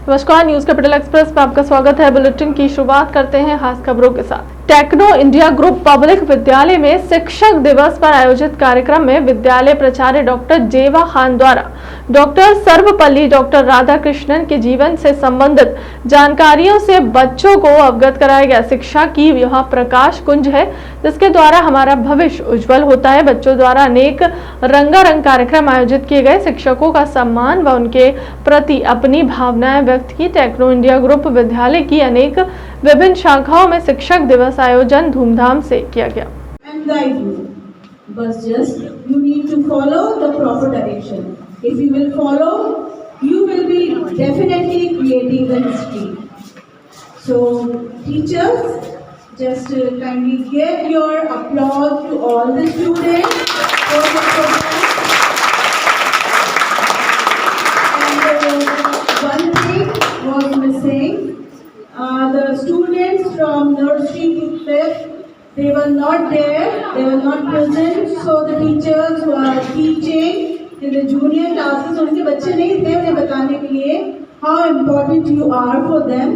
नमस्कार, news capital express में आपका स्वागत है। बुलेटिन की शुरुआत करते हैं खास खबरों के साथ। टेक्नो इंडिया ग्रुप पब्लिक विद्यालय में शिक्षक दिवस पर आयोजित कार्यक्रम में विद्यालय प्राचार्य डॉक्टर जेवा खान द्वारा डॉक्टर सर्वपल्ली डॉक्टर राधाकृष्णन के जीवन से संबंधित जानकारियों से बच्चों को अवगत कराया गया। शिक्षा की यह प्रकाश कुंज है जिसके द्वारा हमारा भविष्य उज्जवल होता है। बच्चों द्वारा अनेक रंगारंग कार्यक्रम आयोजित किए गए। शिक्षकों का सम्मान व उनके प्रति अपनी भावनाएं व्यक्त की। टेक्नो इंडिया ग्रुप विद्यालय की अनेक विभिन्न शाखाओं में शिक्षक दिवस आयोजन धूमधाम से किया गया। But just you need to follow the proper direction. If you will follow, you will be definitely creating the history. So teachers, just kindly give your applause to all the students for the program. And one thing was missing. The students from nursery to 5th, they were not there, they were not present, so the teachers who are teaching in the junior classes, उनके बच्चे नहीं थे उन्हें बताने के लिए how important you are for them.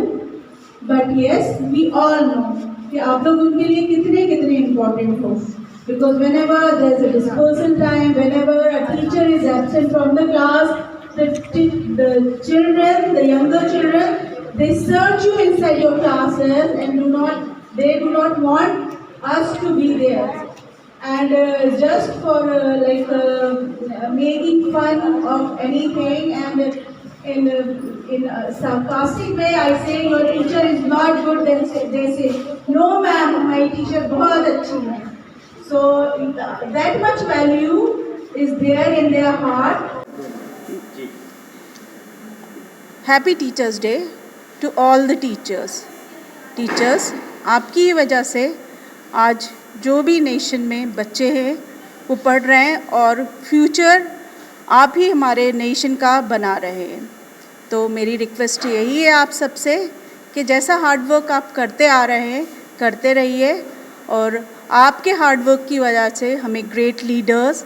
But yes, we all know कि आप लोग उनके लिए कितने important हो. Because whenever there is a dispersal time, whenever a teacher is absent from the class, the children, the younger children, they search you inside your classes and they do not want us to be there. And just for making fun of anything and in a sarcastic way, I say your teacher is not good. Then they say, no ma'am, my teacher बहुत अच्छी है. So that much value is there in their heart. Happy teachers day to all the teachers. Teachers, आपकी ही वजह से आज जो भी नेशन में बच्चे हैं वो पढ़ रहे हैं और फ्यूचर आप ही हमारे नेशन का बना रहे हैं। तो मेरी रिक्वेस्ट यही है आप सबसे कि जैसा हार्डवर्क आप करते आ रहे हैं करते रहिए और आपके हार्डवर्क की वजह से हमें great leaders,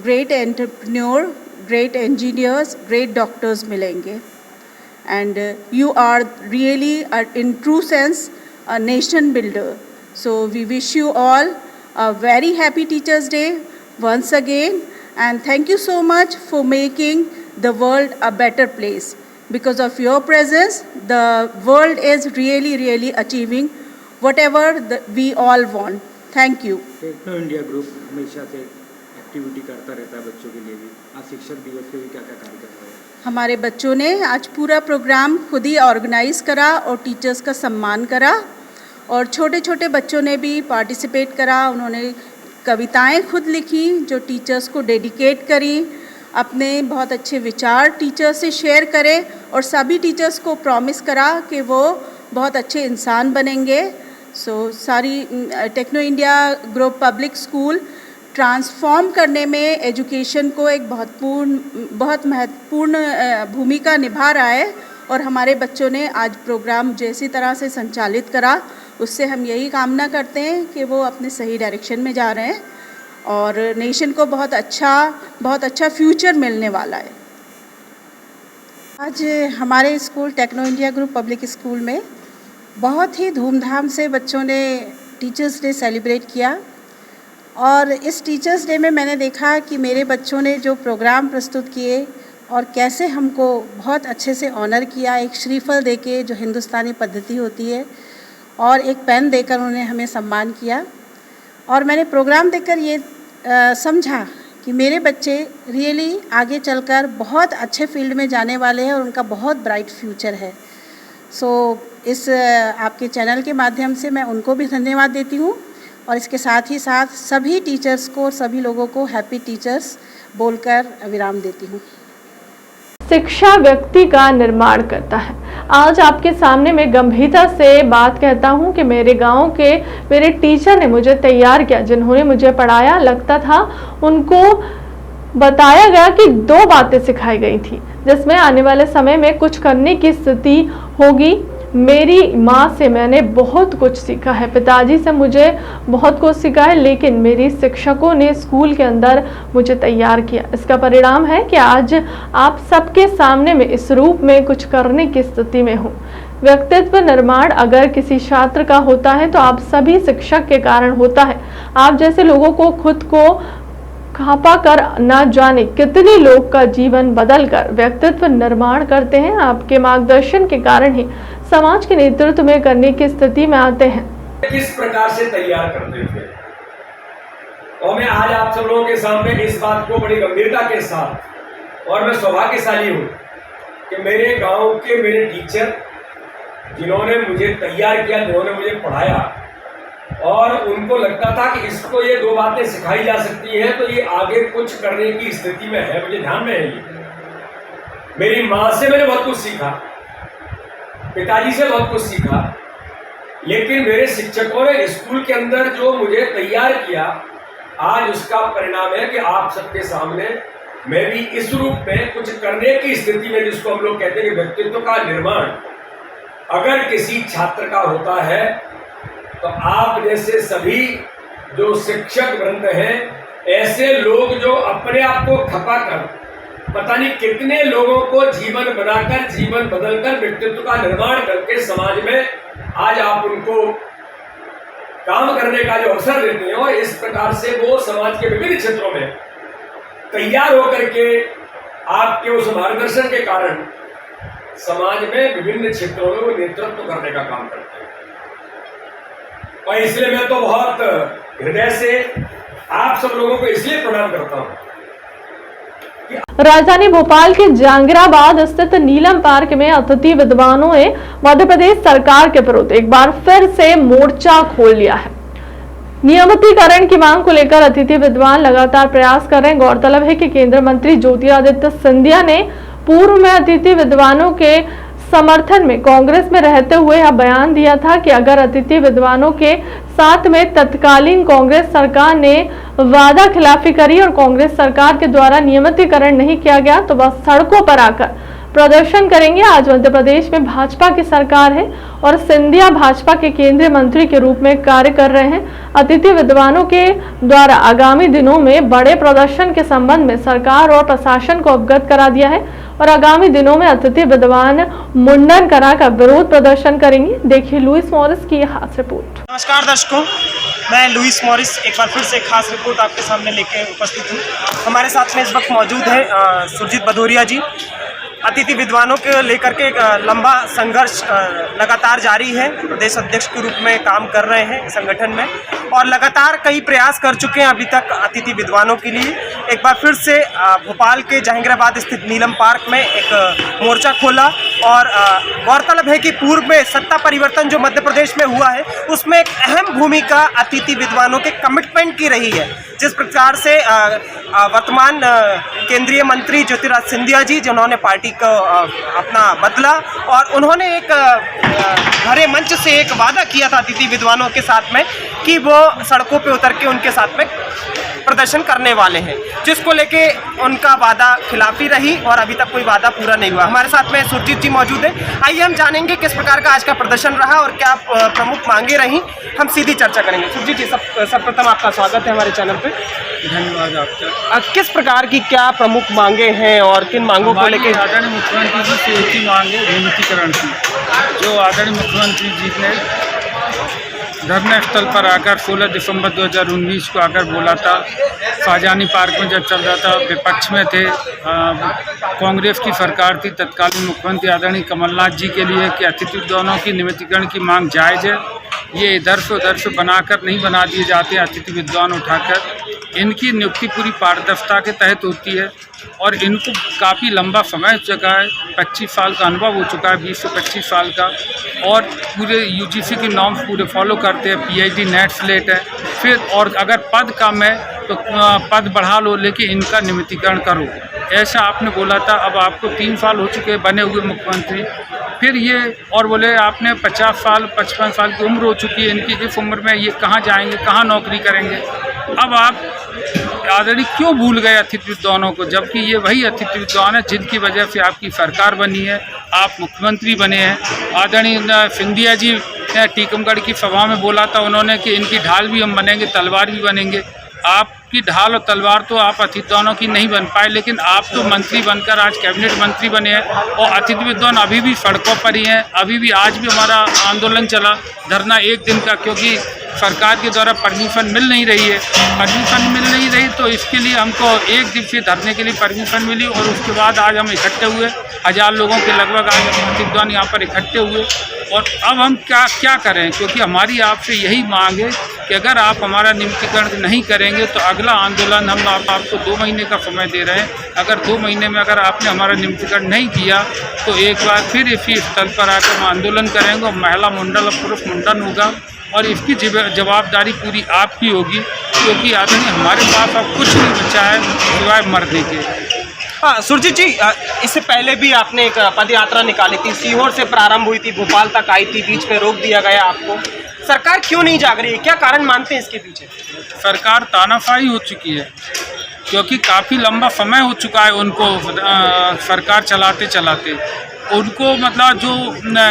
great entrepreneur, great engineers, great doctors मिलेंगे। And you are really, in true sense, a nation builder. So we wish you all a very happy Teachers' Day once again, and thank you so much for making the world a better place. Because of your presence, the world is really achieving whatever we all want. Thank you. Techno India group हमेशा से activity करता रहता है बच्चों के लिए भी। आज शिक्षक दिवस पे भी क्या कार्य कर रहे हैं? हमारे बच्चों ने आज पूरा प्रोग्राम खुद ही ऑर्गेनाइज़ करा और टीचर्स का सम्मान करा और छोटे छोटे बच्चों ने भी पार्टिसिपेट करा। उन्होंने कविताएं खुद लिखी जो टीचर्स को डेडिकेट करी, अपने बहुत अच्छे विचार टीचर्स से शेयर करे और सभी टीचर्स को प्रॉमिस करा कि वो बहुत अच्छे इंसान बनेंगे। सो सारी Techno India group public school transform करने में एजुकेशन को एक बहुत महत्वपूर्ण भूमिका निभा रहा है और हमारे बच्चों ने आज प्रोग्राम जैसी तरह से संचालित करा उससे हम यही कामना करते हैं कि वो अपने सही डायरेक्शन में जा रहे हैं और नेशन को बहुत अच्छा फ्यूचर मिलने वाला है। आज हमारे school Techno India group public school में बहुत ही धूमधाम से बच्चों ने टीचर्स डे सेलिब्रेट किया और इस टीचर्स डे में मैंने देखा कि मेरे बच्चों ने जो प्रोग्राम प्रस्तुत किए और कैसे हमको बहुत अच्छे से ऑनर किया, एक श्रीफल देके जो हिंदुस्तानी पद्धति होती है और एक पेन देकर उन्होंने हमें सम्मान किया। और मैंने प्रोग्राम देखकर ये समझा कि मेरे बच्चे रियली आगे चलकर बहुत अच्छे फील्ड में जाने वाले हैं और उनका बहुत ब्राइट फ्यूचर है। सो इस आपके चैनल के माध्यम से मैं उनको भी धन्यवाद देती हूँ और इसके साथ ही साथ सभी टीचर्स को, सभी लोगों को हैप्पी टीचर्स बोलकर विराम देती हूँ। शिक्षा व्यक्ति का निर्माण करता है। आज आपके सामने मैं गंभीरता से बात कहता हूँ कि मेरे गांव के मेरे टीचर ने मुझे तैयार किया, जिन्होंने मुझे पढ़ाया। लगता था उनको बताया गया कि 2 बातें सिखाई गई थी जिसमें आने वाले समय में कुछ करने की स्थिति होगी मेरी माँ से मैंने बहुत कुछ सीखा है, पिताजी से मुझे बहुत कुछ सीखा है, लेकिन मेरी शिक्षकों ने स्कूल के अंदर मुझे तैयार किया। इसका परिणाम है कि आज आप सबके सामने में इस रूप में कुछ करने की स्थिति में हूँ। व्यक्तित्व निर्माण अगर किसी छात्र का होता है तो आप सभी शिक्षक के कारण होता है। आप जैसे लोगों को खुद को खापा कर ना जाने कितने लोग का जीवन बदलकर व्यक्तित्व निर्माण करते हैं। आपके मार्गदर्शन के कारण ही समाज के नेतृत्व में करने की स्थिति में आते हैं। किस प्रकार से तैयार करते थे, और मैं आज आप सब लोगों के सामने इस बात को बड़ी गंभीरता के साथ, और मैं सौभाग्यशाली हूँ कि मेरे गांव के मेरे टीचर जिन्होंने मुझे तैयार किया, जिन्होंने मुझे पढ़ाया, और उनको लगता था कि इसको ये दो बातें सिखाई जा सकती हैं तो ये आगे कुछ करने की स्थिति में है, मुझे ध्यान में है ये। मेरी माँ से मैंने बहुत कुछ सीखा, पिताजी से बहुत कुछ सीखा, लेकिन मेरे शिक्षकों ने स्कूल के अंदर जो मुझे तैयार किया, आज उसका परिणाम है कि आप सबके सामने मैं भी इस रूप में कुछ करने की स्थिति में, जिसको हम लोग कहते हैं कि व्यक्तित्व का निर्माण अगर किसी छात्र का होता है तो आप जैसे सभी जो शिक्षक वृंद हैं, ऐसे लोग जो अपने आप को खपा कर पता नहीं कितने लोगों को जीवन बनाकर, जीवन बदलकर, व्यक्तित्व का निर्माण करके समाज में आज आप उनको काम करने का जो अवसर देते हैं, और इस प्रकार से वो समाज के विभिन्न क्षेत्रों में तैयार होकर के आपके उस मार्गदर्शन के कारण समाज में विभिन्न क्षेत्रों में वो नेतृत्व करने का काम करते हैं। और इसलिए मैं तो बहुत हृदय से आप सब लोगों को इसलिए प्रणाम करता हूँ। राजधानी भोपाल के जहांगीराबाद स्थित नीलम पार्क में अतिथि विद्वानों ने मध्य प्रदेश सरकार के विरुद्ध एक बार फिर से मोर्चा खोल लिया है। नियमितीकरण की मांग को लेकर अतिथि विद्वान लगातार प्रयास कर रहे हैं। गौरतलब है कि केंद्रीय मंत्री ज्योतिरादित्य सिंधिया ने पूर्व में अतिथि विद्वानों के समर्थन में कांग्रेस में रहते हुए यह बयान दिया था कि अगर अतिथि विद्वानों के साथ में तत्कालीन कांग्रेस सरकार ने वादा खिलाफी करी और कांग्रेस सरकार के द्वारा नियमितीकरण नहीं किया गया तो वह सड़कों पर आकर प्रदर्शन करेंगे। आज मध्य प्रदेश में भाजपा की सरकार है और सिंधिया भाजपा के केंद्रीय मंत्री के रूप में कार्य कर रहे हैं। अतिथि विद्वानों के द्वारा आगामी दिनों में बड़े प्रदर्शन के संबंध में सरकार और प्रशासन को अवगत करा दिया है और आगामी दिनों में अतिथि विद्वान मुंडन कराकर विरोध प्रदर्शन करेंगे। देखिए लुइस मॉरिस की यह खास रिपोर्ट। नमस्कार दर्शकों, मैं लुइस मॉरिस एक बार फिर से खास रिपोर्ट आपके सामने लेके उपस्थित हूँ। हमारे साथ में इस वक्त मौजूद है सुरजीत भदौरिया जी। अतिथि विद्वानों के लेकर के एक लंबा संघर्ष लगातार जारी है। प्रदेश अध्यक्ष के रूप में काम कर रहे हैं संगठन में और लगातार कई प्रयास कर चुके हैं अभी तक अतिथि विद्वानों के लिए। एक बार फिर से भोपाल के जहांगीराबाद स्थित नीलम पार्क में एक मोर्चा खोला और गौरतलब है कि पूर्व में सत्ता परिवर्तन जो मध्य प्रदेश में हुआ है उसमें एक अहम भूमिका अतिथि विद्वानों के कमिटमेंट की रही है। जिस प्रकार से वर्तमान केंद्रीय मंत्री ज्योतिरादित्य सिंधिया जी जिन्होंने पार्टी को अपना बदला और उन्होंने एक भरे मंच से एक वादा किया था अतिथि विद्वानों के साथ में कि वो सड़कों पे उतर के उनके साथ में प्रदर्शन करने वाले हैं, जिसको लेके उनका वादा खिलाफी रही और अभी तक कोई वादा पूरा नहीं हुआ। हमारे साथ में सुरजीत जी मौजूद है। आइए हम जानेंगे किस प्रकार का आज का प्रदर्शन रहा और क्या प्रमुख मांगे रही, हम सीधी चर्चा करेंगे। सुरजीत जी, सर्वप्रथम आपका स्वागत है हमारे चैनल पे। धन्यवाद आपका। किस प्रकार की क्या प्रमुख मांगे हैं और किन मांगों को लेके? आदरणीय मुख्यमंत्री जी से एक ही मांग है, नियमितीकरण की। जो आदरणीय मुख्यमंत्री जी ने धरना स्थल पर आकर 16 दिसंबर 2019 को आकर बोला था, शाहजहानी पार्क में जब चल रहा था, विपक्ष में थे, कांग्रेस की सरकार थी, तत्कालीन मुख्यमंत्री आदरणीय कमलनाथ जी के लिए कि अतिथि विद्वानों की नियमितीकरण की मांग जायज़ है। ये इधर से उधर से बनाकर नहीं बना दिए जाते हैं अतिथि विद्वान उठाकर। इनकी नियुक्ति पूरी पारदर्शिता के तहत होती है और इनको काफ़ी लंबा समय हो चुका है, 25 साल का अनुभव हो चुका है, 20 से 25 साल का, और पूरे यूजीसी की नॉर्म्स पूरे फॉलो करते हैं। पीएचडी नेट स्लेट है। फिर और अगर पद कम है तो पद बढ़ा लो, लेकिन इनका नियमितीकरण करो, ऐसा आपने बोला था। अब आपको 3 साल हो चुके हैं बने हुए मुख्यमंत्री, फिर ये और बोले आपने 50 साल 55 साल की उम्र हो चुकी है इनकी, इस उम्र में ये कहाँ जाएंगे, कहाँ नौकरी करेंगे। अब आप आदरणीय क्यों भूल गए अतिथि विद्वानों को, जबकि ये वही अतिथि विद्वान है जिनकी वजह से आपकी सरकार बनी है, आप मुख्यमंत्री बने हैं। आदरणीय सिंधिया जी ने टीकमगढ़ की सभा में बोला था उन्होंने कि इनकी ढाल भी हम बनेंगे, तलवार भी बनेंगे। आपकी ढाल और तलवार तो आप अतिथि विद्वानों की नहीं बन पाए, लेकिन आप तो मंत्री बनकर आज कैबिनेट मंत्री बने हैं और अतिथि विद्वान अभी भी सड़कों पर ही हैं। अभी भी आज भी हमारा आंदोलन चला, धरना 1 दिन का, क्योंकि सरकार के द्वारा परमिशन मिल नहीं रही है। परमिशन मिल नहीं रही तो इसके लिए हमको 1 दिवसीय धरने के लिए परमिशन मिली और उसके बाद आज हम इकट्ठे हुए, 1000 लोगों के लगभग आज अतिथि विद्वान यहाँ पर इकट्ठे हुए। और अब हम क्या करें, क्योंकि हमारी आपसे यही मांग है कि अगर आप हमारा नियमितीकरण नहीं करेंगे तो अगला आंदोलन हम आपको 2 महीने का समय दे रहे हैं। अगर 2 महीने में अगर आपने हमारा नियमितीकरण नहीं किया तो एक बार फिर इसी स्थल पर आकर हम आंदोलन करेंगे और महिला मुंडन और पुरुष मुंडन होगा और इसकी जवाबदारी पूरी आपकी होगी, क्योंकि आदरणीय हमारे पास अब कुछ नहीं बचा है सिवाय मरने के। हाँ सुरजीत जी, इससे पहले भी आपने एक पद यात्रा निकाली थी, सीहोर से प्रारंभ हुई थी, भोपाल तक आई थी, बीच में रोक दिया गया आपको। सरकार क्यों नहीं जाग रही है, क्या कारण मानते हैं इसके पीछे? सरकार तानाशाही हो चुकी है, क्योंकि काफ़ी लंबा समय हो चुका है उनको सरकार चलाते चलाते। उनको मतलब जो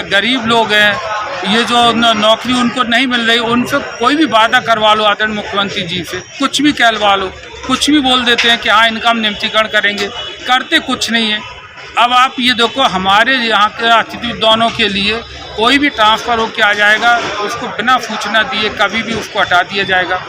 गरीब लोग हैं, ये जो नौकरी उनको नहीं मिल रही, उनसे कोई भी वादा करवा लो आदरणीय मुख्यमंत्री जी से, कुछ भी कहलवा लो, कुछ भी बोल देते हैं कि हाँ इनका हम नियमितीकरण करेंगे, करते कुछ नहीं है। अब आप ये देखो, हमारे यहाँ के अतिथि विद्वानों के लिए कोई भी ट्रांसफ़र होकर आ जाएगा, उसको बिना सूचना दिए कभी भी उसको हटा दिया जाएगा।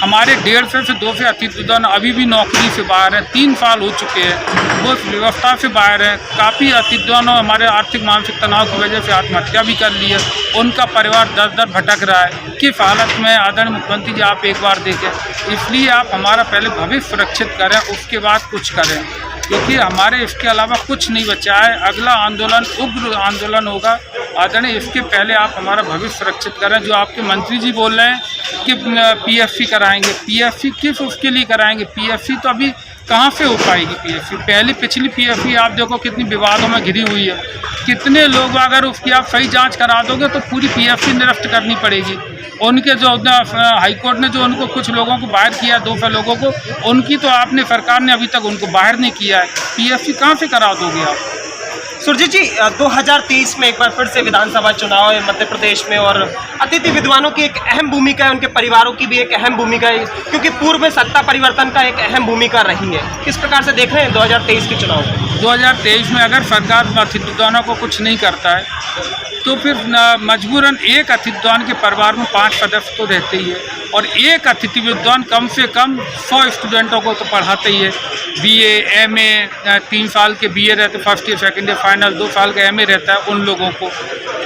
हमारे 150 से 200 अतिथि विद्वान अभी भी नौकरी से बाहर हैं, 3 साल हो चुके हैं, वो व्यवस्था से बाहर हैं। काफ़ी अतिथि विद्वानों हमारे आर्थिक मानसिक तनाव की वजह से आत्महत्या भी कर ली है, उनका परिवार दर भटक रहा है। किस हालत में आदरणीय मुख्यमंत्री जी आप एक बार देखें, इसलिए आप हमारा पहले भविष्य सुरक्षित करें, उसके बाद कुछ करें, क्योंकि हमारे इसके अलावा कुछ नहीं बचा है। अगला आंदोलन उग्र आंदोलन होगा आदरणीय, इसके पहले आप हमारा भविष्य सुरक्षित करें। जो आपके मंत्री जी बोल रहे हैं कि पीएफसी कराएंगे, पीएफसी किस उसके लिए कराएंगे? पीएफसी तो अभी कहाँ से हो पाएगी पीएफसी? पिछली पीएफसी आप देखो कितनी विवादों में घिरी हुई है, कितने लोग, अगर उसकी आप सही जांच करा दोगे तो पूरी पीएफसी निरस्त करनी पड़ेगी। उनके जो हाईकोर्ट ने जो उनको कुछ लोगों को बाहर किया, 200 लोगों को, उनकी तो आपने सरकार ने अभी तक उनको बाहर नहीं किया है। पीएफसी कहाँ से करा दोगे आप? सुरजीत जी, 2023 में एक बार फिर से विधानसभा चुनाव है मध्य प्रदेश में और अतिथि विद्वानों की एक अहम भूमिका है, उनके परिवारों की भी एक अहम भूमिका है, क्योंकि पूर्व में सत्ता परिवर्तन का एक अहम भूमिका रही है। किस प्रकार से देख रहे हैं 2023 के चुनाव? 2023 में अगर सरकार अतिथि विद्वानों को कुछ नहीं करता है तो फिर मजबूरन एक अतिथि विद्वान के परिवार में 5 सदस्य तो रहते ही है, और एक अतिथि विद्वान कम से कम 100 स्टूडेंटों को तो पढ़ाते ही है। बीए, एमए, 3 साल के बीए रहते, first year second year final, 2 साल का एमए रहता है उन लोगों को।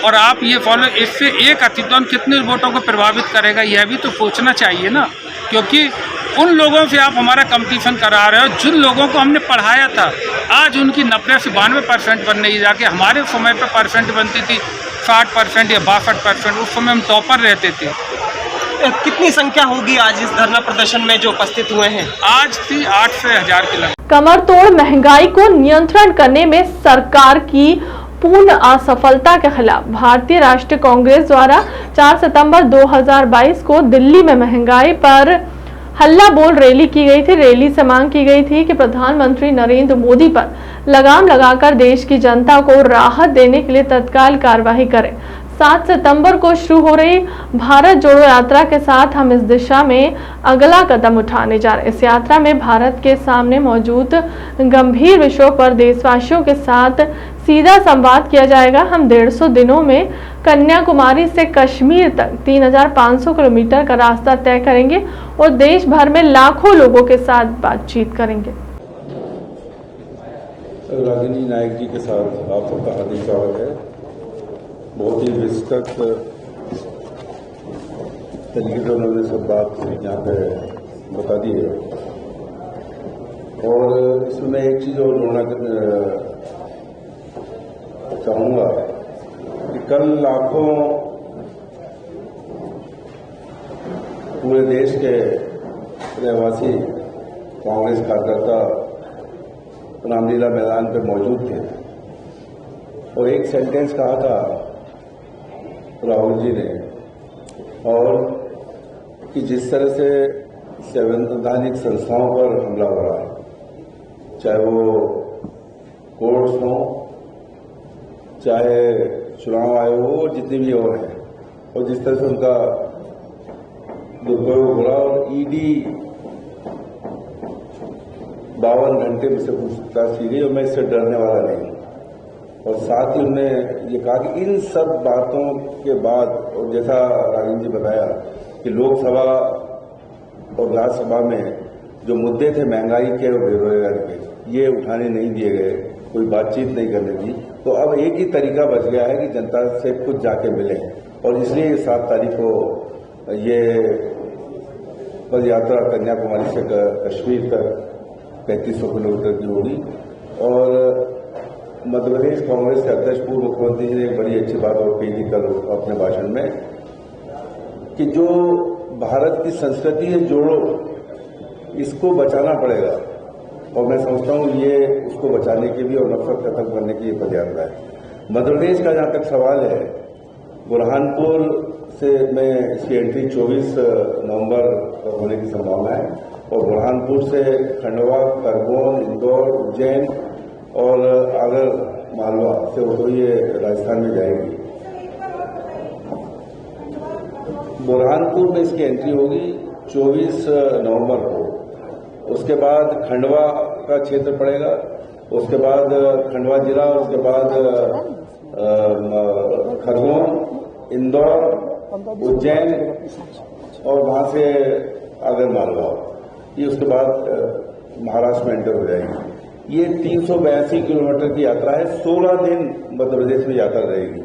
और आप ये फॉलो, इससे एक अतिथि विद्वान कितने वोटों को प्रभावित करेगा, यह भी तो सोचना चाहिए ना, क्योंकि उन लोगों से आप हमारा कंपटीशन करा रहे हो जिन लोगों को हमने पढ़ाया था। आज उनकी 90 से 92% बन रही, जाके हमारे समय पर परसेंट बनती थी 60% या 62%, उस समय हम टॉपर रहते थे। कितनी संख्या होगी आज इस धरना प्रदर्शन में जो उपस्थित हुए हैं? आज थी 8 से 1000 के लगभग। कमर तोड़ महंगाई को नियंत्रण करने में सरकार की पूर्ण असफलता के खिलाफ भारतीय राष्ट्रीय कांग्रेस द्वारा 4 सितंबर 2022 को दिल्ली में महंगाई पर हल्ला बोल रैली की गई थी। रैली से मांग की गई थी कि प्रधानमंत्री नरेंद्र मोदी पर लगाम लगाकर देश की जनता को राहत देने के लिए तत्काल कार्रवाई करें। 7 सितंबर को शुरू हो रही भारत जोड़ो यात्रा के साथ हम इस दिशा में अगला कदम उठाने जा रहे हैं। इस यात्रा में भारत के सामने मौजूद गंभीर विषयों पर देशवासियों के साथ सीधा संवाद किया जाएगा। हम 150 दिनों में कन्याकुमारी से कश्मीर तक 3500 किलोमीटर का रास्ता तय करेंगे और देश भर में लाखों लोगों के साथ बातचीत करेंगे। रागिनी नायक जी के साथ आप सबका हार्दिक स्वागत है। बहुत ही विस्तृत तरीके से उन्होंने सब बात यहाँ पे बता दी है, और इसमें मैं एक चीज़ और जोड़ना चाहूँगा कि कल लाखों पूरे देश के रहवासी कांग्रेस कार्यकर्ता रामलीला मैदान पे मौजूद थे और एक सेंटेंस कहा था राहुल जी ने, और कि जिस तरह से संवैधानिक संस्थाओं पर हमला हो रहा है, चाहे वो कोर्ट्स हों, चाहे चुनाव आयोग हो, और जितने भी और हैं, और जिस तरह से उनका दुरुपयोग हो रहा। और ईडी 52 घंटे में से पूछताछ की गई और मैं इससे डरने वाला नहीं हूं। और साथ ही उन्होंने ये कहा कि इन सब बातों के बाद, और जैसा राजीव जी बताया कि लोकसभा और राज्यसभा में जो मुद्दे थे महंगाई के और बेरोजगारी के, ये उठाने नहीं दिए गए, कोई बातचीत नहीं करने दी। तो अब एक ही तरीका बच गया है कि जनता से खुद जाके मिलें, और इसलिए 7 तारीख को ये पद यात्रा कन्याकुमारी से कश्मीर तक 3500 किलोमीटर की होगी। और मध्य प्रदेश कांग्रेस के अध्यक्ष पूर्व मुख्यमंत्री जी ने एक बड़ी अच्छी बात और कही थी कल अपने भाषण में कि जो भारत की संस्कृति है जोड़ो, इसको बचाना पड़ेगा। और मैं समझता हूँ ये उसको बचाने के भी और नफरत खत्म करने की ये पद यात्रा है। मध्य प्रदेश का जहाँ तक सवाल है, बुरहानपुर से मैं इसकी एंट्री 24 नवंबर होने की संभावना है, और बुरहानपुर से खंडवा, खरगोन, इंदौर, उज्जैन और अगर मालवा से हो तो ये राजस्थान में जाएगी। बुरहानपुर में इसकी एंट्री होगी 24 नवंबर को। उसके बाद खंडवा का क्षेत्र पड़ेगा, उसके बाद खंडवा जिला, उसके बाद खरगोन, इंदौर, उज्जैन और वहां से आगर मालवा, ये उसके बाद महाराष्ट्र में एंटर हो जाएगी। ये 382 किलोमीटर की यात्रा है, 16 दिन मध्य प्रदेश में यात्रा रहेगी।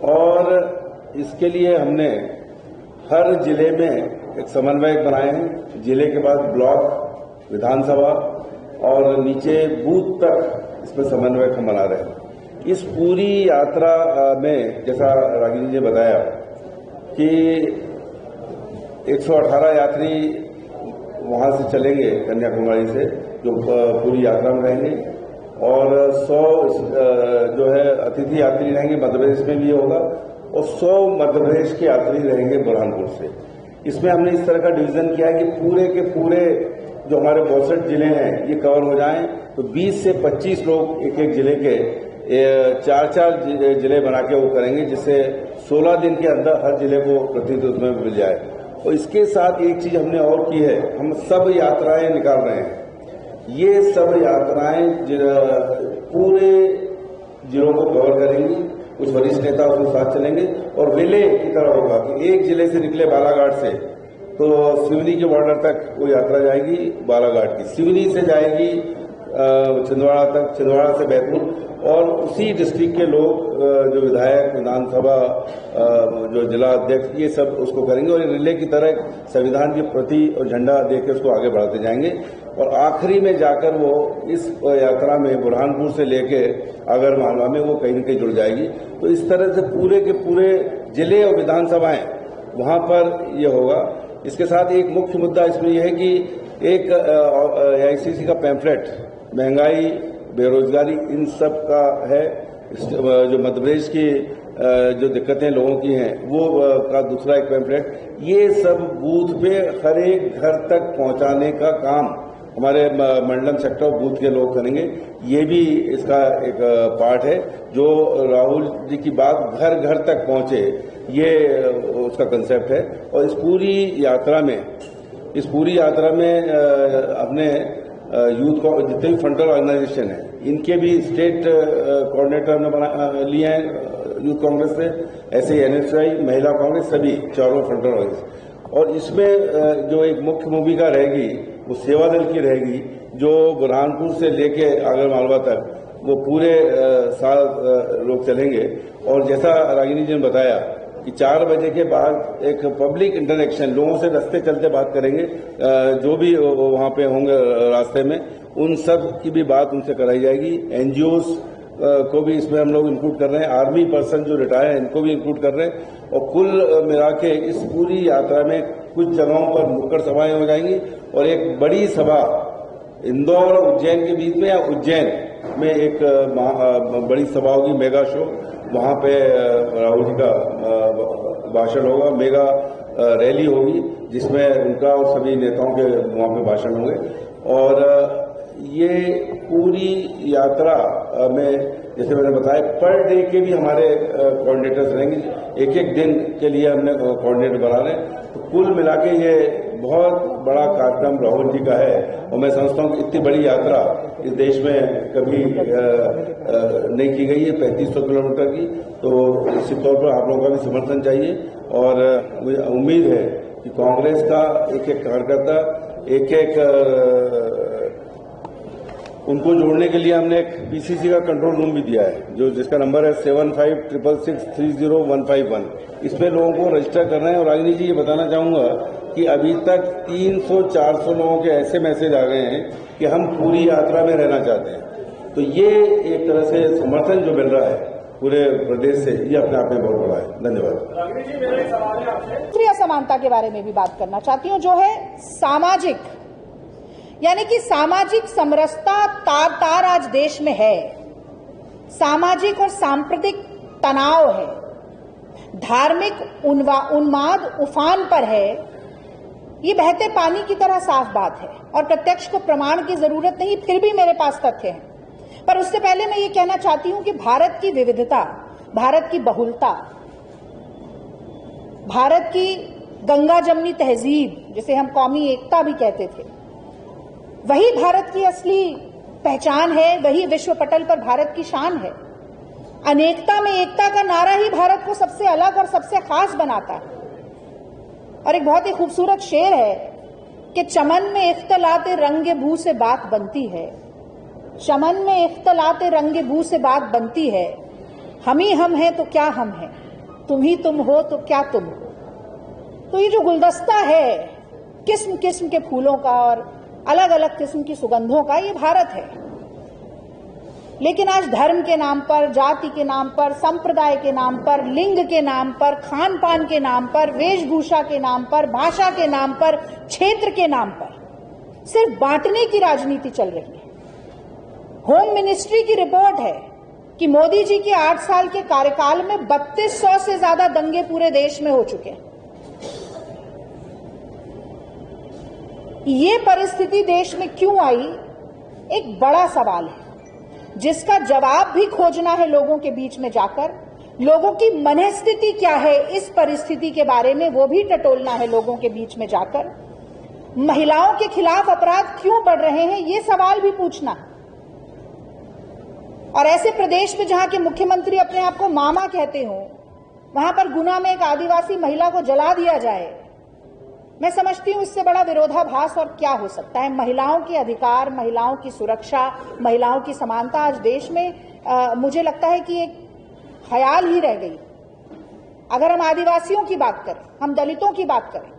और इसके लिए हमने हर जिले में एक समन्वयक बनाए हैं, जिले के बाद ब्लॉक, विधानसभा और नीचे बूथ तक इसमें समन्वयक हम बना रहे हैं। इस पूरी यात्रा में जैसा रागिनी जी ने बताया कि 118 यात्री वहां से चलेंगे कन्याकुमारी से, जो पूरी यात्रा में रहेंगे, और 100 जो है अतिथि यात्री रहेंगे, मध्य प्रदेश में भी होगा, और 100 मध्य प्रदेश के यात्री रहेंगे बुरहानपुर से। इसमें हमने इस तरह का डिवीजन किया है कि पूरे के पूरे जो हमारे 62 जिले हैं ये कवर हो जाएं, तो 20 से 25 लोग एक एक जिले के 4-4 जिले बना के वो करेंगे, जिससे 16 दिन के अंदर हर जिले को प्रतिनिधित्व में मिल जाए। और इसके साथ एक चीज हमने और की है, हम सब यात्राएं निकाल रहे हैं। ये सब यात्राएं पूरे जिलों को कवर करेंगी, कुछ वरिष्ठ नेता उसके साथ चलेंगे, और रिले की तरह होगा कि एक जिले से निकले बालाघाट से तो सिवनी के बॉर्डर तक वो यात्रा जाएगी, बालाघाट की, सिवनी से जाएगी छिंदवाड़ा तक, छिंदवाड़ा से बैतूल, और उसी डिस्ट्रिक्ट के लोग जो विधायक, विधानसभा, जो जिला अध्यक्ष, ये सब उसको करेंगे, और रिले की तरह संविधान की प्रति और झंडा देकर उसको आगे बढ़ाते जाएंगे। और आखिरी में जाकर वो इस यात्रा में बुरहानपुर से लेके अगर मालवा में वो कहीं न कहीं जुड़ जाएगी। तो इस तरह से पूरे के पूरे जिले और विधानसभाएं वहां पर ये होगा। इसके साथ एक मुख्य मुद्दा इसमें यह है कि एक AICC का पैम्फलेट महंगाई, बेरोजगारी, इन सब का है, जो मध्य प्रदेश की जो दिक्कतें लोगों की हैं वो का दूसरा एक पैम्फलेट, ये सब बूथ पे हर एक घर तक पहुंचाने का काम हमारे मंडलम सेक्टर बूथ के लोग करेंगे। ये भी इसका एक पार्ट है, जो राहुल जी की बात घर घर तक पहुंचे, ये उसका कंसेप्ट है। और इस पूरी यात्रा में अपने यूथ को जितने भी फ्रंटल ऑर्गेनाइजेशन है, इनके भी स्टेट कोऑर्डिनेटर ने बना लिए हैं यूथ कांग्रेस से, ऐसे ही NSY, महिला कांग्रेस, सभी चारों फ्रंटल ऑर्गेनाइजेशन। और इसमें जो एक मुख्य भूमिका रहेगी वो सेवा दल की रहेगी, जो बुरहानपुर से लेके आगर मालवा तक वो पूरे साल लोग चलेंगे। और जैसा रागिनी जी ने बताया कि 4 बजे के बाद एक पब्लिक इंटरेक्शन, लोगों से रास्ते चलते बात करेंगे, जो भी वहां पे होंगे रास्ते में, उन सब की भी बात उनसे कराई जाएगी। NGOs को भी इसमें हम लोग इंक्लूड कर रहे हैं, आर्मी पर्सन जो रिटायर हैं इनको भी इंक्लूड कर रहे हैं। और कुल मिला के इस पूरी यात्रा में कुछ जगहों पर नुक्कड़ सभाएं हो जाएंगी, और एक बड़ी सभा इंदौर और उज्जैन के बीच में, या उज्जैन में एक बड़ी सभा होगी, मेगा शो, वहां पे राहुल जी का भाषण होगा, मेगा रैली होगी जिसमें उनका और सभी नेताओं के वहाँ पे भाषण होंगे। और ये पूरी यात्रा में जैसे मैंने बताया पर डे के भी हमारे कोऑर्डिनेटर्स रहेंगे, एक एक दिन के लिए हमने कोऑर्डिनेटर बना रहे हैं। तो कुल मिला के ये बहुत बड़ा कार्यक्रम राहुल जी का है और मैं समझता हूँ कि इतनी बड़ी यात्रा इस देश में कभी नहीं की गई है 3500 किलोमीटर की। तो निश्चित तौर पर आप लोगों का भी समर्थन चाहिए और मुझे उम्मीद है कि कांग्रेस का एक एक कार्यकर्ता एक एक उनको जोड़ने के लिए हमने एक पीसीसी का कंट्रोल रूम भी दिया है जो जिसका नंबर है 7566630151। इसमें लोगों को रजिस्टर करना है। और रागिनी जी ये बताना चाहूंगा कि अभी तक 300-400 लोगों के ऐसे मैसेज आ गए हैं कि हम पूरी यात्रा में रहना चाहते हैं। तो ये एक तरह से समर्थन जो मिल रहा है पूरे प्रदेश से, ये अपने आप में बहुत बड़ा है। धन्यवाद। दूसरी असमानता के बारे में भी बात करना चाहती हूँ जो है सामाजिक, यानी कि सामाजिक समरसता तार तार आज देश में है, सामाजिक और सांप्रदायिक तनाव है, धार्मिक उन्माद उफान पर है। ये बहते पानी की तरह साफ बात है और प्रत्यक्ष को प्रमाण की जरूरत नहीं, फिर भी मेरे पास तथ्य हैं। पर उससे पहले मैं ये कहना चाहती हूं कि भारत की विविधता, भारत की बहुलता, भारत की गंगा जमनी तहजीब जिसे हम कौमी एकता भी कहते थे, वही भारत की असली पहचान है, वही विश्व पटल पर भारत की शान है। अनेकता में एकता का नारा ही भारत को सबसे अलग और सबसे खास बनाता है। और एक बहुत ही खूबसूरत शेर है कि चमन में इख्तलाते रंगे बू से बात बनती है, चमन में इख्तलाते रंगे बू से बात बनती है, हम ही हम हैं तो क्या हम हैं, तुम ही तुम हो तो क्या तुम हो। तो ये जो गुलदस्ता है किस्म किस्म के फूलों का और अलग अलग किस्म की सुगंधों का, ये भारत है। लेकिन आज धर्म के नाम पर, जाति के नाम पर, संप्रदाय के नाम पर, लिंग के नाम पर, खान पान के नाम पर, वेशभूषा के नाम पर, भाषा के नाम पर, क्षेत्र के नाम पर सिर्फ बांटने की राजनीति चल रही है। होम मिनिस्ट्री की रिपोर्ट है कि मोदी जी के 8 साल के कार्यकाल में 3200 से ज्यादा दंगे पूरे देश में हो चुके हैं। ये परिस्थिति देश में क्यों आई, एक बड़ा सवाल है जिसका जवाब भी खोजना है लोगों के बीच में जाकर। लोगों की मनःस्थिति क्या है इस परिस्थिति के बारे में वो भी टटोलना है लोगों के बीच में जाकर। महिलाओं के खिलाफ अपराध क्यों बढ़ रहे हैं ये सवाल भी पूछना है। और ऐसे प्रदेश में जहां के मुख्यमंत्री अपने आप को मामा कहते हो, वहां पर गुना में एक आदिवासी महिला को जला दिया जाए, मैं समझती हूं इससे बड़ा विरोधाभास और क्या हो सकता है। महिलाओं के अधिकार, महिलाओं की सुरक्षा, महिलाओं की समानता आज देश में मुझे लगता है कि एक ख्याल ही रह गई। अगर हम आदिवासियों की बात करें, हम दलितों की बात करें,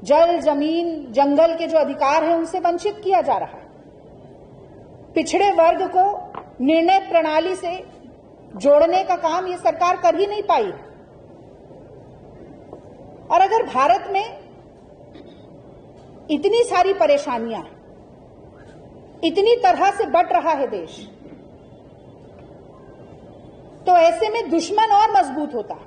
जल, जमीन, जंगल के जो अधिकार हैं उनसे वंचित किया जा रहा है। पिछड़े वर्ग को निर्णय प्रणाली से जोड़ने का काम ये सरकार कर ही नहीं पाई। और अगर भारत में इतनी सारी परेशानियां, इतनी तरह से बट रहा है देश, तो ऐसे में दुश्मन और मजबूत होता है।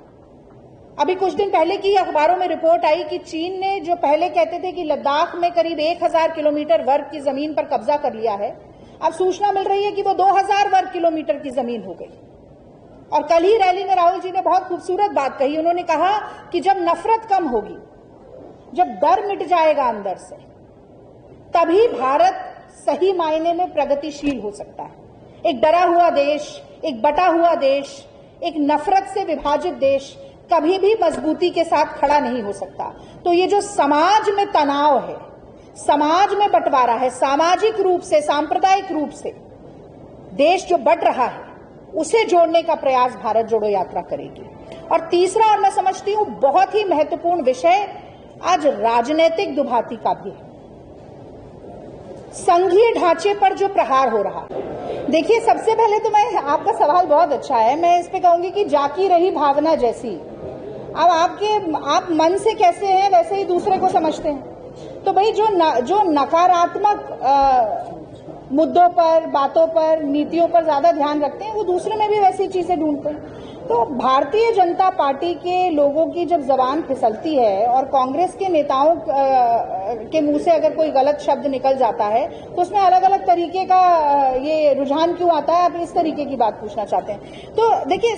अभी कुछ दिन पहले की अखबारों में रिपोर्ट आई कि चीन ने जो पहले कहते थे कि लद्दाख में करीब 1000 किलोमीटर वर्ग की जमीन पर कब्जा कर लिया है, अब सूचना मिल रही है कि वो 2000 वर्ग किलोमीटर की जमीन हो गई। और कल ही रैली में राहुल जी ने बहुत खूबसूरत बात कही। उन्होंने कहा कि जब नफरत कम होगी, जब डर मिट जाएगा अंदर से, तभी भारत सही मायने में प्रगतिशील हो सकता है। एक डरा हुआ देश, एक बटा हुआ देश, एक नफरत से विभाजित देश कभी भी मजबूती के साथ खड़ा नहीं हो सकता। तो ये जो समाज में तनाव है, समाज में बंटवारा है, सामाजिक रूप से, सांप्रदायिक रूप से देश जो बंट रहा है, उसे जोड़ने का प्रयास भारत जोड़ो यात्रा करेगी। और तीसरा, और मैं समझती हूं बहुत ही महत्वपूर्ण विषय, आज राजनीतिक दुभाती का भी है। संघीय ढांचे पर जो प्रहार हो रहा है, देखिए सबसे पहले तो मैं, आपका सवाल बहुत अच्छा है, मैं इस पे कहूंगी कि जाकी रही भावना जैसी। अब आप मन से कैसे हैं वैसे ही दूसरे को समझते हैं। तो भाई जो नकारात्मक मुद्दों पर, बातों पर, नीतियों पर ज्यादा ध्यान रखते हैं, वो दूसरे में भी वैसी चीजें ढूंढते हैं। तो भारतीय जनता पार्टी के लोगों की जब जबान फिसलती है और कांग्रेस के नेताओं के मुंह से अगर कोई गलत शब्द निकल जाता है तो उसमें अलग अलग तरीके का ये रुझान क्यों आता है, आप इस तरीके की बात पूछना चाहते हैं। तो देखिए,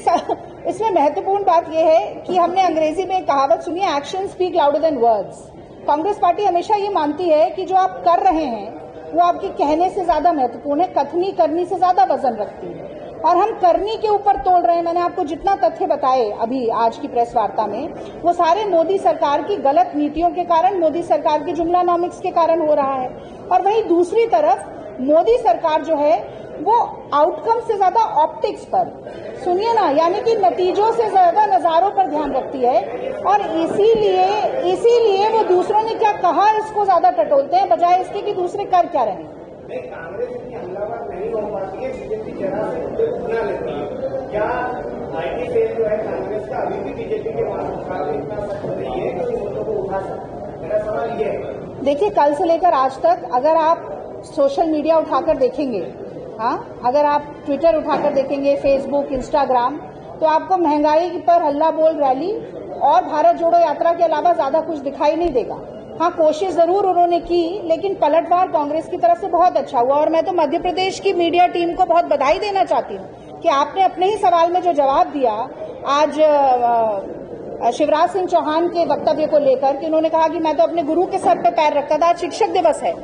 इसमें महत्वपूर्ण बात यह है कि हमने अंग्रेजी में एक कहावत सुनी है, action speak louder than words. Congress party हमेशा ये मानती है कि जो आप कर रहे हैं वो आपके कहने से ज्यादा महत्वपूर्ण है, कथनी करनी से ज्यादा वजन रखती है, और हम करनी के ऊपर तोड़ रहे हैं। मैंने आपको जितना तथ्य बताए अभी आज की प्रेस वार्ता में, वो सारे मोदी सरकार की गलत नीतियों के कारण, मोदी सरकार की जुमलानॉमिक्स के कारण हो रहा है। और वहीं दूसरी तरफ मोदी सरकार जो है वो आउटकम से ज्यादा ऑप्टिक्स पर, सुनिए ना, यानी कि नतीजों से ज्यादा नजारों पर ध्यान रखती है, और इसीलिए वो दूसरों ने क्या कहा इसको ज्यादा टटोलते हैं बजाय इसके कि दूसरे कर क्या रहे हैं। कांग्रेस इतनी हमलावर नहीं हो पाती है, बीजेपी जरा से उठा लेती है। क्या आईटी सेल जो है कांग्रेस का अभी भी बीजेपी के पास इतना सख्त नहीं है कि मुद्दों को उठा सकते? मेरा सवाल ये है। देखिए, कल से लेकर आज तक अगर आप सोशल मीडिया उठाकर देखेंगे, हाँ, अगर आप ट्विटर उठाकर देखेंगे, फेसबुक, इंस्टाग्राम, तो आपको महंगाई पर हल्ला बोल रैली और भारत जोड़ो यात्रा के अलावा ज्यादा कुछ दिखाई नहीं देगा। हाँ, कोशिश जरूर उन्होंने की, लेकिन पलटवार कांग्रेस की तरफ से बहुत अच्छा हुआ। और मैं तो मध्य प्रदेश की मीडिया टीम को बहुत बधाई देना चाहती हूँ कि आपने अपने ही सवाल में जो जवाब दिया आज शिवराज सिंह चौहान के वक्तव्य को लेकर, कि उन्होंने कहा कि मैं तो अपने गुरु के सर पे पैर रखता था। आज शिक्षक दिवस है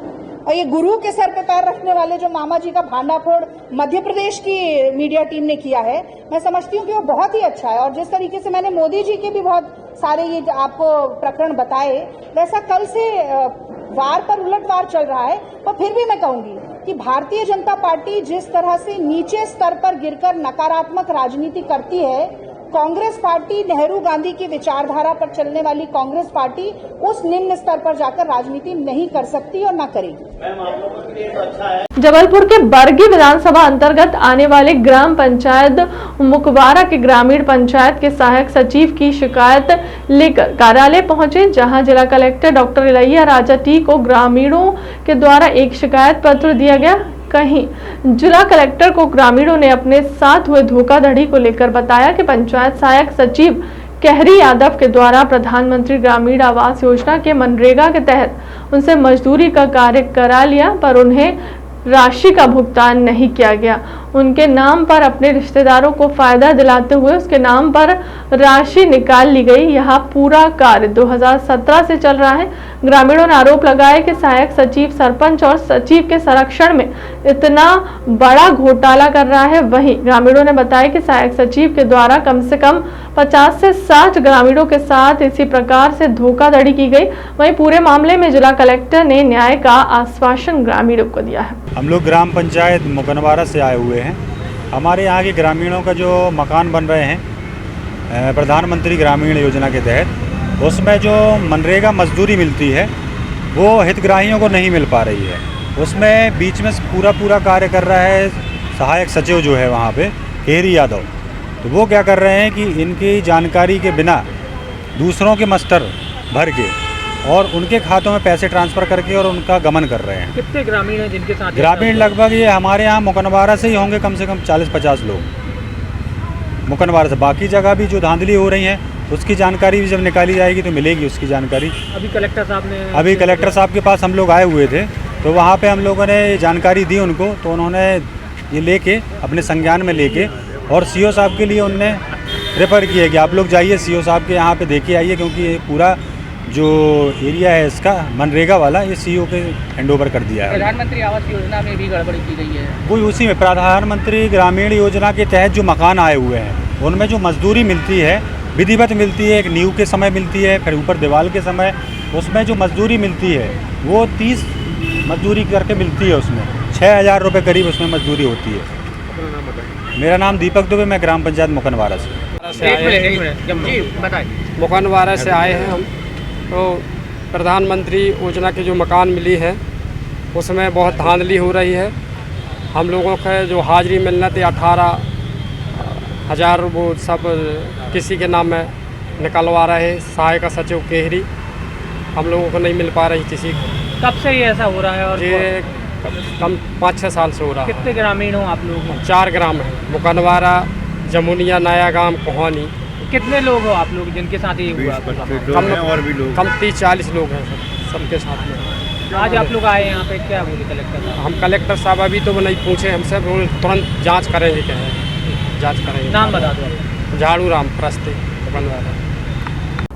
और ये गुरु के सर पे पैर रखने वाले जो मामा जी का भांडाफोड़ मध्य प्रदेश की मीडिया टीम ने किया है, मैं समझती हूँ कि वो बहुत ही अच्छा है। और जिस तरीके से मैंने मोदी जी के भी बहुत सारे ये आपको प्रकरण बताए, वैसा कल से वार पर उलटवार चल रहा है। पर फिर भी मैं कहूंगी कि भारतीय जनता पार्टी जिस तरह से नीचे स्तर पर गिरकर नकारात्मक राजनीति करती है, कांग्रेस पार्टी, नेहरू गांधी की विचारधारा पर चलने वाली कांग्रेस पार्टी उस निम्न स्तर पर जाकर राजनीति नहीं कर सकती और न करेगी। जबलपुर के बरगी विधानसभा अंतर्गत आने वाले ग्राम पंचायत मुकवारा के ग्रामीण पंचायत के सहायक सचिव की शिकायत लेकर कार्यालय पहुंचे, जहां जिला collector doctor Ilaiya Raja T को ग्रामीणों के द्वारा एक शिकायत पत्र दिया गया। कहीं जिला कलेक्टर को ग्रामीणों ने अपने साथ हुए धोखाधड़ी को लेकर बताया कि पंचायत सहायक सचिव कहरी यादव के द्वारा प्रधानमंत्री ग्रामीण आवास योजना के मनरेगा के तहत उनसे मजदूरी का कार्य करा लिया, पर उन्हें राशि का भुगतान नहीं किया गया। उनके नाम पर अपने रिश्तेदारों को फायदा दिलाते हुए उसके नाम पर राशि निकाल ली गई। यह पूरा कार्य 2017 से चल रहा है। ग्रामीणों ने आरोप लगाया कि सहायक सचिव सरपंच और सचिव के संरक्षण में इतना बड़ा घोटाला कर रहा है। वहीं ग्रामीणों ने बताया कि सहायक सचिव के द्वारा कम से कम 50 से 60 ग्रामीणों के साथ इसी प्रकार से धोखाधड़ी की गई। वहीं पूरे मामले में जिला कलेक्टर ने न्याय का आश्वासन ग्रामीणों को दिया है। हम लोग ग्राम पंचायत मुकनवारा से आए हुए हैं। हमारे यहाँ के ग्रामीणों का जो मकान बन रहे हैं प्रधानमंत्री ग्रामीण योजना के तहत, उसमें जो मनरेगा मजदूरी मिलती है वो हितग्राहियों को नहीं मिल पा रही है। उसमें बीच में पूरा कार्य कर रहा है सहायक सचिव जो है वहाँ पे, कहरी यादव। तो वो क्या कर रहे हैं कि इनकी जानकारी के बिना दूसरों के मस्टर भर के और उनके खातों में पैसे ट्रांसफ़र करके और उनका गमन कर रहे हैं। कितने ग्रामीण हैं जिनके साथ? ग्रामीण लगभग ये हमारे यहाँ मुकनवारा से ही होंगे कम से कम 40-50 लोग मुकनवारा से। बाकी जगह भी जो धांधली हो रही है उसकी जानकारी भी जब निकाली जाएगी तो मिलेगी उसकी जानकारी। अभी कलेक्टर साहब के पास हम लोग आए हुए थे, तो वहाँ पे हम लोगों ने जानकारी दी उनको, तो उन्होंने ये लेके अपने संज्ञान में लेके और सीओ साहब के लिए उनने रेफ़र किया कि आप लोग जाइए सीओ साहब के यहाँ पे देखे आइए, क्योंकि ये पूरा जो एरिया है इसका मनरेगा वाला ये सीओ के हैंडओवर कर दिया है। प्रधानमंत्री आवास योजना में भी गड़बड़ी की गई है। वो उसी में प्रधानमंत्री ग्रामीण योजना के तहत जो मकान आए हुए हैं उनमें जो मजदूरी मिलती है विधिवत मिलती है, एक नींव के समय मिलती है, फिर ऊपर दीवार के समय, उसमें जो मजदूरी मिलती है वो 30 मजदूरी करके मिलती है। उसमें 6,000 रुपये करीब उसमें मजदूरी होती है। अपना नाम बताएं। मेरा नाम दीपक दुबे, मैं ग्राम पंचायत मुकनवारा से। एक मिनट बताएं। मुकनवारा से आए हैं हम। तो प्रधानमंत्री योजना की जो मकान मिली है उसमें बहुत धांधली हो रही है। हम लोगों का जो हाजिरी मिलना थी 18,000 वो सब किसी के नाम में निकलवा रहे सहायक सचिव केहरी, हम लोगों को नहीं मिल पा रही किसी को। कब से ये ऐसा हो रहा है? और ये कम 5-6 साल से हो रहा है। कितने ग्रामीण हो आप लोग? 4 ग्राम है, मुकनवारा, जमुनिया, नया गांव, कोहानी। कितने लोग हो आप लोग जिनके साथ ये हुआ? और भी लोग कम 30-40 लोग हैं सबके साथ में। आज आप लोग आए यहाँ पे, क्या बोले कलेक्टर साहब? हम कलेक्टर साहब अभी तो नहीं पूछे हमसे, वो तुरंत जांच करेंगे, क्या है जांच करेंगे। नाम बता दो आप। झाड़ू राम प्रस्ते बनवारा।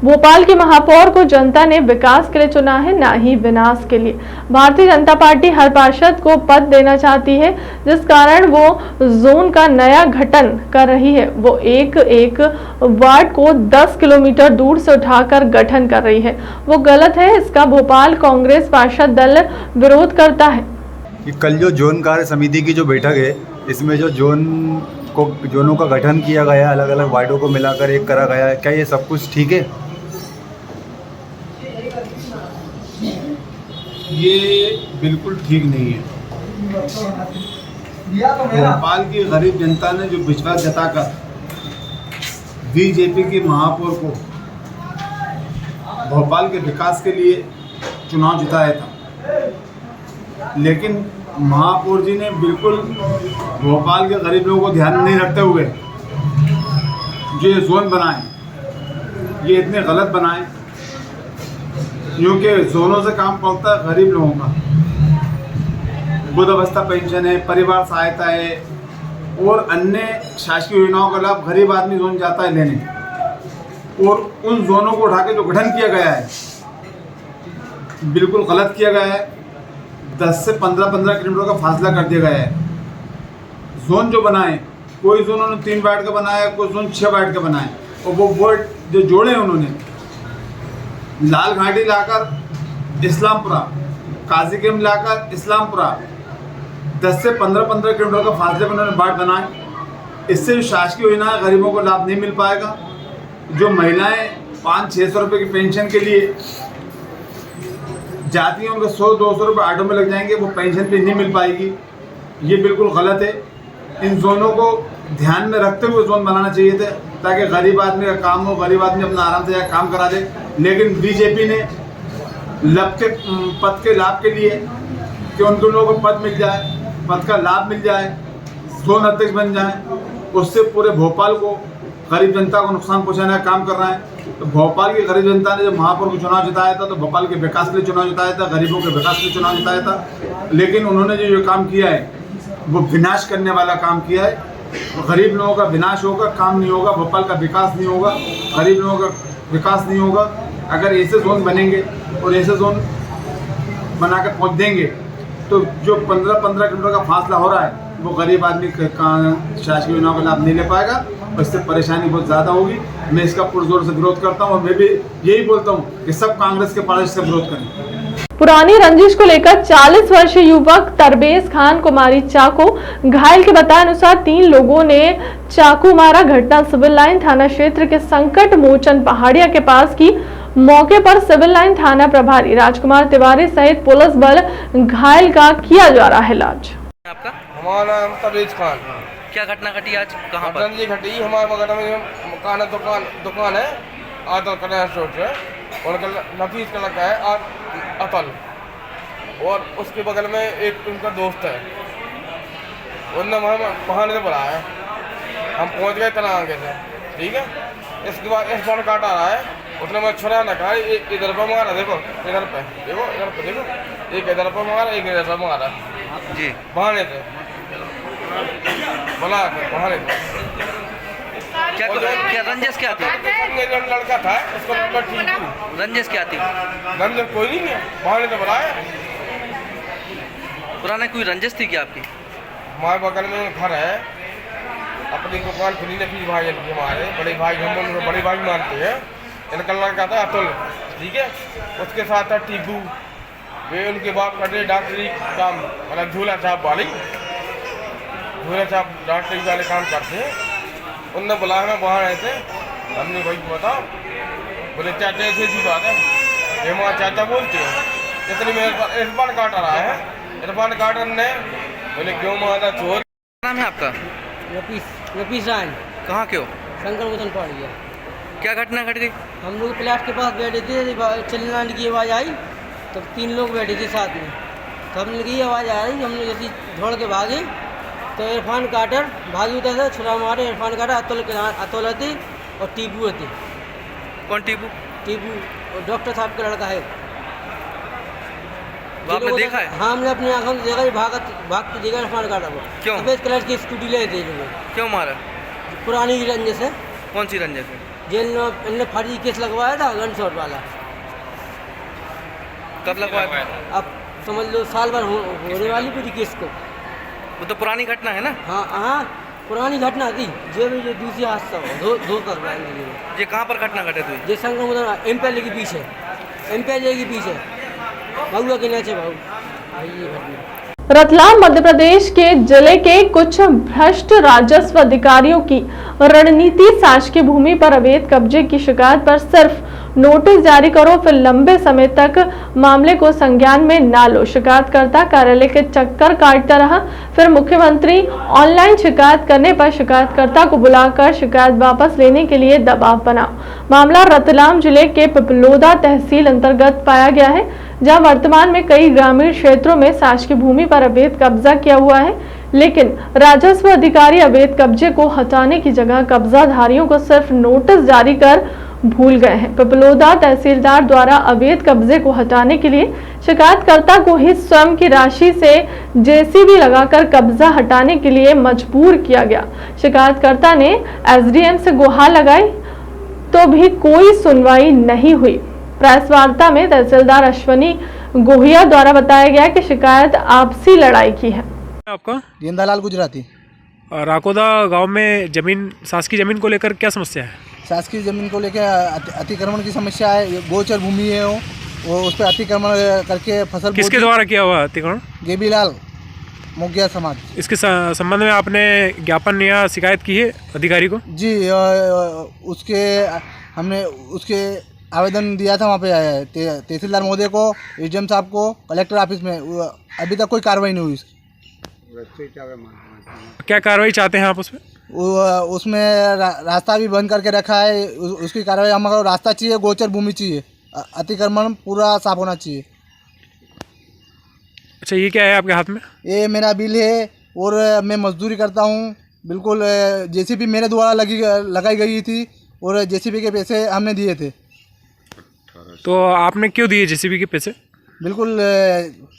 भोपाल की महापौर को जनता ने विकास के लिए चुना है, ना ही विनाश के लिए। भारतीय जनता पार्टी हर पार्षद को पद देना चाहती है, जिस कारण वो जोन का नया गठन कर रही है। वो एक एक वार्ड को 10 किलोमीटर दूर से उठाकर गठन कर रही है। वो गलत है, इसका भोपाल कांग्रेस पार्षद दल विरोध करता है। कल जो जोन कार्य समिति की जो बैठक है, इसमें जो जोनों का गठन किया गया, अलग अलग वार्डों को मिलाकर एक करा गया है, क्या ये सब कुछ ठीक है? ये बिल्कुल ठीक नहीं है। भोपाल की गरीब जनता ने जो विश्वास जताकर बीजेपी की महापौर को भोपाल के विकास के लिए चुनाव जिताया था, लेकिन महापौर जी ने बिल्कुल भोपाल के गरीब लोगों को ध्यान में नहीं रखते हुए जो ये जोन बनाए, ये इतने गलत बनाए, क्योंकि जोनों से काम पहुंचता है गरीब लोगों का। बुढ़ावस्था पेंशन है, परिवार सहायता है और अन्य शासकीय योजनाओं का लाभ गरीब आदमी जोन जाता है लेने। और उन जोनों को उठा के जो गठन किया गया है, बिल्कुल गलत किया गया है। 10 से 15 किलोमीटर का फासला कर दिया गया है। जोन जो बनाए, कोई जोन उन्होंने 3 वार्ड का बनाया, कोई जोन 6 वार्ड का बनाया, और वो वार्ड जो जोड़े उन्होंने लाल घाटी लाकर इस्लामपुरा, काजीगंज लाकर इस्लामपुरा, 10 से 15 किलोमीटर का फासले पर उन्होंने वार्ड बनाए। इससे जो शासकीय योजना गरीबों को लाभ नहीं मिल पाएगा। जो महिलाएं 500-600 रुपये की पेंशन के लिए जाती हैं, उनके 100-200 रुपये ऑटो में लग जाएंगे, वो पेंशन भी नहीं मिल पाएगी। ये बिल्कुल गलत है। इन जोनों को ध्यान में रखते हुए जोन बनाना चाहिए थे, ताकि गरीब आदमी का काम हो, गरीब आदमी अपना आराम से काम करा दे। लेकिन बीजेपी ने पद के लाभ के लिए कि उनको लोगों को पद मिल जाए, पद का लाभ मिल जाए, जोन अध्यक्ष बन जाए, उससे पूरे भोपाल को, गरीब जनता को नुकसान पहुंचाने का काम कर रहा है। तो भोपाल की गरीब जनता ने जब महापौर को चुनाव जिताया था, तो भोपाल के विकास के लिए चुनाव जिताया था, गरीबों के विकास के लिए चुनाव जिताया था। लेकिन उन्होंने जो काम किया है, वो विनाश करने वाला काम किया है। तो गरीब लोगों का विनाश होगा, काम नहीं होगा, भोपाल का विकास नहीं होगा, गरीब लोगों का विकास नहीं होगा। अगर ऐसे जोन बनेंगे और ऐसे जोन बना कर पहुँच देंगे, तो जो 15 किलोमीटर का फासला हो रहा है, वो गरीब आदमी शासकीय योजनाओं का लाभ नहीं ले पाएगा और इससे परेशानी बहुत ज़्यादा होगी। मैं इसका पुरजोर से विरोध करता हूँ और मैं भी यही बोलता हूँ कि सब कांग्रेस के पार्टी से विरोध करें। पुरानी रंजिश को लेकर 40 वर्षीय युवक तरबेज खान को मारी चाकू। घायल के बताए अनुसार 3 लोगों ने चाकू मारा। घटना सिविल लाइन थाना क्षेत्र के संकट मोचन पहाड़िया के पास की। मौके पर सिविल लाइन थाना प्रभारी राजकुमार तिवारी सहित पुलिस बल घायल का किया जा रहा है इलाज। आपका? हमारा नाम तरबेज खान। क्या घटना घटी आज, कहाँ पर? रंजी घटी हमारे बगल में दुकान है आदल कल्याण स्टोर से, उनका नफीस का लगा है अतल, और उसके बगल में एक उनका दोस्त है, उनने बहाने से बुलाया है। हम पहुंच गए तना आगे से, ठीक है। इसके बाद इस बार काट आ रहा है, उसने मैं छुरा ना कहा, इधर पर मारा, देखो इधर पे देखो, इधर पे देखो, एक इधर पर मारा, एक इधर पर मारा जी, बहाने से बुला के बहाने से। क्या रंजिश क्या थी? लड़का था, उसको ठीक थी। रंजिश क्या थी? रंजिश कोई नहीं है, बहाने से बुलाया। पुराने कोई रंजिश थी क्या आपकी? हमारे बगल में घर है, अपनी दुकान खुली नफीस भाई हमारे बड़े भाई, हम उनको बड़े भाई मानते हैं। इनका लड़का था अतुल, ठीक है, उसके साथ था टीबू, वे उनके बाप करते डॉक्टरी काम, मतलब झूला छाप वाली, झूला छाप डॉक्टरी वाले काम करते हैं। उनने बुलाया, मैं वहाँ रहे थे, हमने भाई को बताओ, बोले चाचा ऐसी ऐसी बात है, ये वहाँ चाचा बोलते हैं। इतनी मेरे पर इरफान काट रहा है, इरफान काटर ने बोले क्यों मारा चोर। नाम है आपका? रफीस रान। कहाँ के हो? शंकर मोचन पहाड़िया। क्या घटना घट गई? हम लोग प्लाट के पास बैठे थे, चलने की आवाज़ आई, तब 3 लोग बैठे थे साथ में, तो हमने की आवाज़ आ रही, हम लोग जैसे दौड़ के भागे, तो इरफान काटर भागीरथी से छुरा मारे। इरफान काटर अतुल हती और टीपू हती। कौन टीपू? टीपू डॉक्टर साहब का लड़का है। वो आपने देखा है? हाँ, हमने अपनी आंखों से देखा। भागते देखा इरफान काटर को। क्यों? सफेद कलर की स्कूटी ले थे लोग। क्यों मारा? पुरानी रंजस है। कौन सी रंजस है? जेल में इनने फर्जी केस लगवाया था, गन शॉट वाला। कब लगवाया था? अब समझ लो साल भर होने वाली पूरी केस को। वो तो पुरानी घटना है ना? हाँ हाँ, पुरानी घटना थी। जो भी जो दूसरी हादसा हो धो करवाएंगे। ये कहाँ पर घटना घटित हुई? ये संगम एमपीएलए के पीछे, एमपीएलए के पीछे बहुआ के नीचे भाऊ ये घटना। रतलाम मध्य प्रदेश के जिले के कुछ भ्रष्ट राजस्व अधिकारियों की रणनीति शासकीय भूमि पर अवैध कब्जे की शिकायत पर सिर्फ नोटिस जारी करो फिर लंबे समय तक मामले को संज्ञान में ना लो। शिकायतकर्ता कार्यालय के चक्कर काटता रहा, फिर मुख्यमंत्री ऑनलाइन शिकायत करने पर शिकायतकर्ता को बुलाकर शिकायत वापस लेने के लिए दबाव बना। मामला रतलाम जिले के पिपलोदा तहसील अंतर्गत पाया गया है, जहां वर्तमान में कई ग्रामीण क्षेत्रों में शासकीय भूमि पर अवैध कब्जा किया हुआ है, लेकिन राजस्व अधिकारी अवैध कब्जे को हटाने की जगह कब्जाधारियों को सिर्फ नोटिस जारी कर भूल गए हैं। पिपलोदा तहसीलदार द्वारा अवैध कब्जे को हटाने के लिए शिकायतकर्ता को ही स्वयं की राशि से जेसीबी लगाकर कब्जा हटाने के लिए मजबूर किया गया। शिकायतकर्ता ने एसडीएम से गुहार लगाई तो भी कोई सुनवाई नहीं हुई। प्रेस वार्ता में तहसीलदार अश्वनी गोहिया द्वारा बताया गया कि शिकायत आपसी लड़ाई की है। आपका? गेंदालाल गुजराती। राकोदा गांव में जमीन, शासकीय जमीन को लेकर क्या समस्या है? शासकीय जमीन को लेकर अतिक्रमण की समस्या है। गोचर भूमि है वो उस पर अतिक्रमण करके फसल। किसके द्वारा किया हुआ अतिक्रमण? गेबीलाल मोगिया समाज। इसके संबंध में आपने ज्ञापन या शिकायत की है अधिकारी को? जी, हमने उसके आवेदन दिया था वहाँ पे तहसीलदार महोदय को, एसडीएम साहब को, कलेक्टर ऑफिस में। अभी तक कोई कार्रवाई नहीं हुई इसकी। क्या कार्रवाई चाहते हैं आप उसमें? उसमें रास्ता भी बंद करके रखा है। उसकी कार्रवाई हमको रास्ता चाहिए, गोचर भूमि चाहिए, अतिक्रमण पूरा साफ होना चाहिए। अच्छा, ये क्या है आपके हाथ में? ये मेरा बिल है और मैं मजदूरी करता हूँ। बिल्कुल जेसीबी मेरे द्वारा लगाई गई थी और जेसीबी के पैसे हमने दिए थे। तो आपने क्यों दिए जेसीबी के पैसे? बिल्कुल,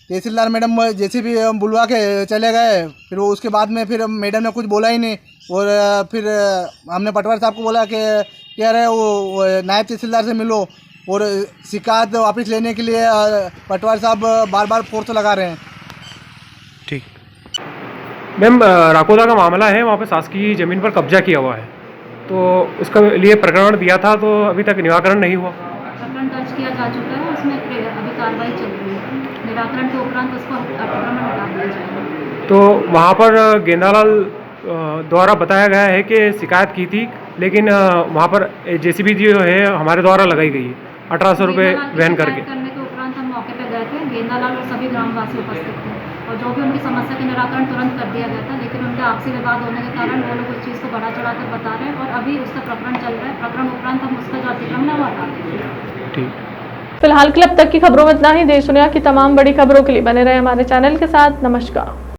तहसीलदार मैडम जेसीबी बुलवा के चले गए। फिर वो उसके बाद में फिर मैडम ने कुछ बोला ही नहीं और फिर हमने पटवारी साहब को बोला कि कह रहे वो नायब तहसीलदार से मिलो और शिकायत वापस लेने के लिए पटवारी साहब बार बार फोर्स लगा रहे हैं। ठीक मैम, राकोदा का मामला है, वहाँ पे शासकीय ज़मीन पर कब्जा किया हुआ है, तो उसका लिए प्रकरण दिया था तो अभी तक निराकरण नहीं हुआ। प्रकरण दर्ज किया जा चुका है, उसमें अभी कार्रवाई चल रही है। निराकरण के उपरांत उसको अतिक्रमण हटा दिया जाएगा। तो वहाँ पर गेंदालाल द्वारा बताया गया है कि शिकायत की थी, लेकिन वहाँ पर जेसीबी जो है हमारे द्वारा लगाई गई है 1800 रुपये वहन करके। करने के उपरांत हम मौके पर गए थे। गेंदालाल और सभी ग्रामवासी उपस्थित थे और जो भी उनकी समस्या के निराकरण तुरंत कर दिया गया था, लेकिन उनका आपसी विवाद होने के कारण वो लोग उस चीज़ को बढ़ा चढ़ाकर बता रहे हैं और अभी उसका प्रकरण चल रहा है। प्रकरण उपरांत हम उसका जो अतिक्रमण है वो हटा देंगे। ठीक। फिलहाल के लिए अब तक की खबरों में इतना ही। देश दुनिया की तमाम बड़ी खबरों के लिए बने रहे हमारे चैनल के साथ। नमस्कार।